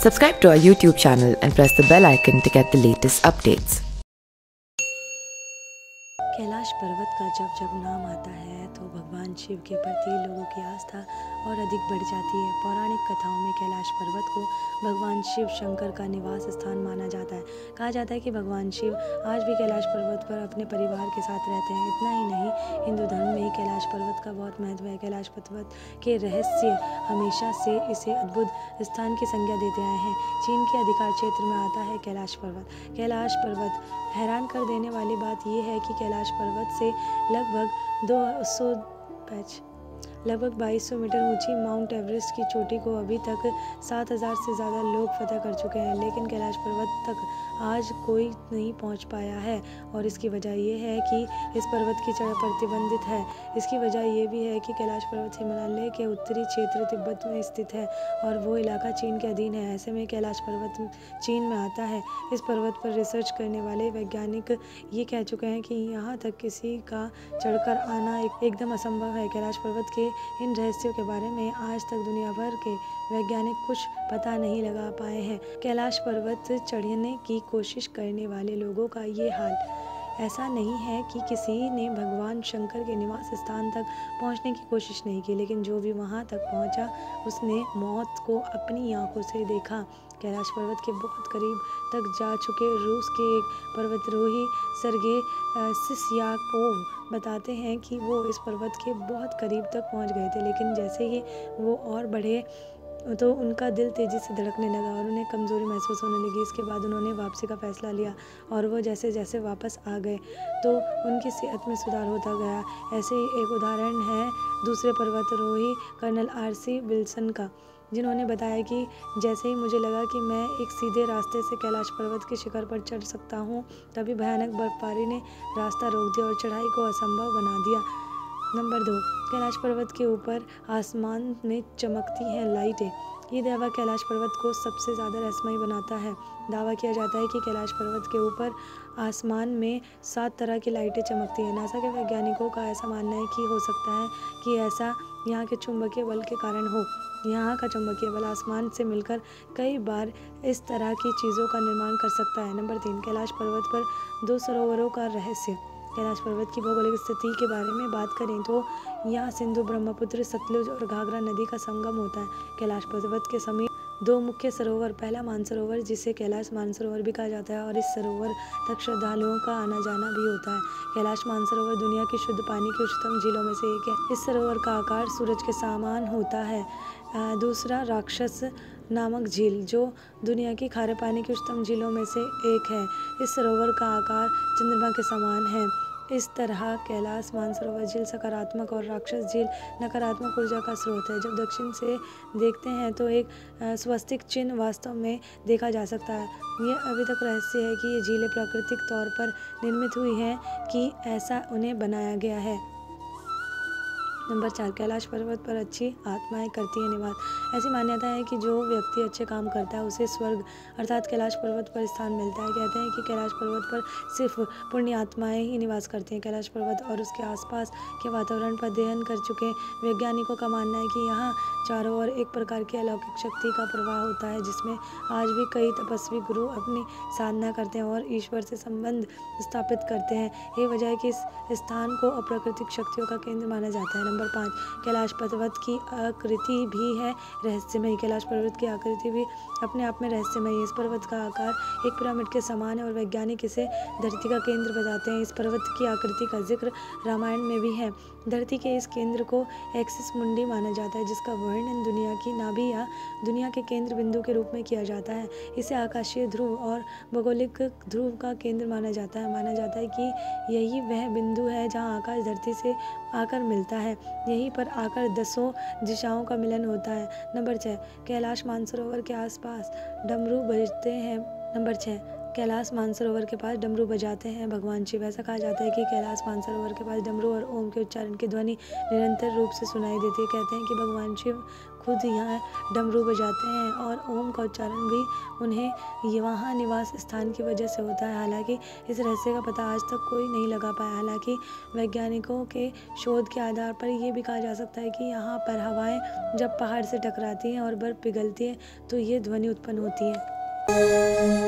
Subscribe to our YouTube channel and press the bell icon to get the latest updates. Kailash पर्वत का जब जब नाम आता है तो भगवान शिव के प्रति लोगों की आस्था और अधिक बढ़ जाती है। पौराणिक कथाओं में कैलाश पर्वत को भगवान शिव शंकर का निवास स्थान माना जाता है। कहा जाता है कि भगवान शिव आज भी कैलाश पर्वत पर अपने परिवार के साथ रहते हैं। इतना ही नहीं, हिंदू धर्म में ही कैलाश पर्वत का बहुत महत्व है। कैलाश पर्वत के रहस्य हमेशा से इसे अद्भुत स्थान की संज्ञा देते आए हैं। चीन के अधिकार क्षेत्र में आता है कैलाश पर्वत। कैलाश पर्वत हैरान कर देने वाली बात यह है कि कैलाश पर्वत से लगभग 2200 मीटर ऊंची माउंट एवरेस्ट की चोटी को अभी तक 7000 से ज़्यादा लोग फतह कर चुके हैं, लेकिन कैलाश पर्वत तक आज कोई नहीं पहुंच पाया है। और इसकी वजह यह है कि इस पर्वत की चढ़ाई प्रतिबंधित है। इसकी वजह यह भी है कि कैलाश पर्वत हिमालय के उत्तरी क्षेत्र तिब्बत में स्थित है और वो इलाका चीन के अधीन है। ऐसे में कैलाश पर्वत चीन में आता है। इस पर्वत पर रिसर्च करने वाले वैज्ञानिक ये कह चुके हैं कि यहाँ तक किसी का चढ़कर आना एकदम असंभव है। कैलाश पर्वत के इन रहस्यों के बारे में आज तक दुनिया भर के वैज्ञानिक कुछ पता नहीं लगा पाए हैं। कैलाश पर्वत चढ़ने की कोशिश करने वाले लोगों का ये हाल। ऐसा नहीं है कि किसी ने भगवान शंकर के निवास स्थान तक पहुंचने की कोशिश नहीं की, लेकिन जो भी वहां तक पहुंचा उसने मौत को अपनी आंखों से देखा। कैलाश पर्वत के बहुत करीब तक जा चुके रूस के एक पर्वतारोही सर्गे सिसयाकोव बताते हैं कि वो इस पर्वत के बहुत करीब तक पहुंच गए थे, लेकिन जैसे ही वो और बढ़े तो उनका दिल तेज़ी से धड़कने लगा और उन्हें कमज़ोरी महसूस होने लगी। इसके बाद उन्होंने वापसी का फ़ैसला लिया और वो जैसे जैसे वापस आ गए तो उनकी सेहत में सुधार होता गया। ऐसे ही एक उदाहरण है दूसरे पर्वतारोही कर्नल RC विल्सन का, जिन्होंने बताया कि जैसे ही मुझे लगा कि मैं एक सीधे रास्ते से कैलाश पर्वत के शिखर पर चढ़ सकता हूँ, तभी भयानक बर्फबारी ने रास्ता रोक दिया और चढ़ाई को असंभव बना दिया। नंबर 2, कैलाश पर्वत के ऊपर आसमान में चमकती हैं लाइटें। ये दावा कैलाश पर्वत को सबसे ज़्यादा रहस्यमय बनाता है। दावा किया जाता है कि कैलाश पर्वत के ऊपर आसमान में 7 तरह की लाइटें चमकती हैं। नासा के वैज्ञानिकों का ऐसा मानना है कि हो सकता है कि ऐसा यहाँ के चुंबकीय बल के कारण हो। यहाँ का चुंबकीय बल आसमान से मिलकर कई बार इस तरह की चीज़ों का निर्माण कर सकता है। नंबर 3, कैलाश पर्वत पर 2 सरोवरों का रहस्य। कैलाश पर्वत की भौगोलिक स्थिति के बारे में बात करें तो यहाँ सिंधु, ब्रह्मपुत्र, सतलुज और घाघरा नदी का संगम होता है। कैलाश पर्वत के समीप 2 मुख्य सरोवर, पहला मानसरोवर जिसे कैलाश मानसरोवर भी कहा जाता है और इस सरोवर तक श्रद्धालुओं का आना जाना भी होता है। कैलाश मानसरोवर दुनिया की शुद्ध पानी की उच्चतम झीलों में से एक है। इस सरोवर का आकार सूरज के समान होता है। दूसरा राक्षस नामक झील, जो दुनिया की खारे पानी की उच्चतम झीलों में से एक है। इस सरोवर का आकार चंद्रमा के समान है। इस तरह कैलाश मानसरोवर झील सकारात्मक और राक्षस झील नकारात्मक ऊर्जा का स्रोत है। जब दक्षिण से देखते हैं तो एक स्वस्तिक चिन्ह वास्तव में देखा जा सकता है। ये अभी तक रहस्य है कि ये झीलें प्राकृतिक तौर पर निर्मित हुई हैं कि ऐसा उन्हें बनाया गया है। नंबर 4, कैलाश पर्वत पर अच्छी आत्माएं करती हैं निवास। ऐसी मान्यता है कि जो व्यक्ति अच्छे काम करता है उसे स्वर्ग अर्थात कैलाश पर्वत पर स्थान मिलता है। कहते हैं कि कैलाश पर्वत पर सिर्फ पुण्य आत्माएं ही निवास करती हैं। कैलाश पर्वत और उसके आसपास के वातावरण पर अध्ययन कर चुके वैज्ञानिकों का मानना है कि यहाँ चारों ओर एक प्रकार की अलौकिक शक्ति का प्रवाह होता है, जिसमें आज भी कई तपस्वी गुरु अपनी साधना करते हैं और ईश्वर से संबंध स्थापित करते हैं। ये वजह है कि इस स्थान को अप्राकृतिक शक्तियों का केंद्र माना जाता है। नंबर 5, कैलाश पर्वत की आकृति भी है रहस्यमय। कैलाश पर्वत की आकृति भी अपने आप में रहस्यमय है। इस पर्वत का आकार एक पिरामिड के समान है और वैज्ञानिक इसे धरती का केंद्र बताते हैं। इस पर्वत की आकृति का जिक्र रामायण में भी है। धरती के इस केंद्र को एक्सिस मुंडी माना जाता है, जिसका वर्णन दुनिया की नाभि या दुनिया के केंद्र बिंदु के रूप में किया जाता है। इसे आकाशीय ध्रुव और भौगोलिक ध्रुव का केंद्र माना जाता है। माना जाता है कि यही वह बिंदु है जहाँ आकाश धरती से आकर मिलता है। यहीं पर आकर 10 दिशाओं का मिलन होता है। नंबर 6, कैलाश मानसरोवर के आसपास डमरू बजते हैं। नंबर 6, कैलाश मानसरोवर के पास डमरू बजाते हैं भगवान शिव। ऐसा कहा जाता है कि कैलाश मानसरोवर के पास डमरू और ओम के उच्चारण की ध्वनि निरंतर रूप से सुनाई देती है। कहते हैं कि भगवान शिव खुद यहाँ डमरू बजाते हैं और ओम का उच्चारण भी उन्हें ये वहाँ निवास स्थान की वजह से होता है। हालांकि इस रहस्य का पता आज तक कोई नहीं लगा पाया। हालांकि वैज्ञानिकों के शोध के आधार पर यह भी कहा जा सकता है कि यहाँ पर हवाएं जब पहाड़ से टकराती हैं और बर्फ़ पिघलती है तो ये ध्वनि उत्पन्न होती है।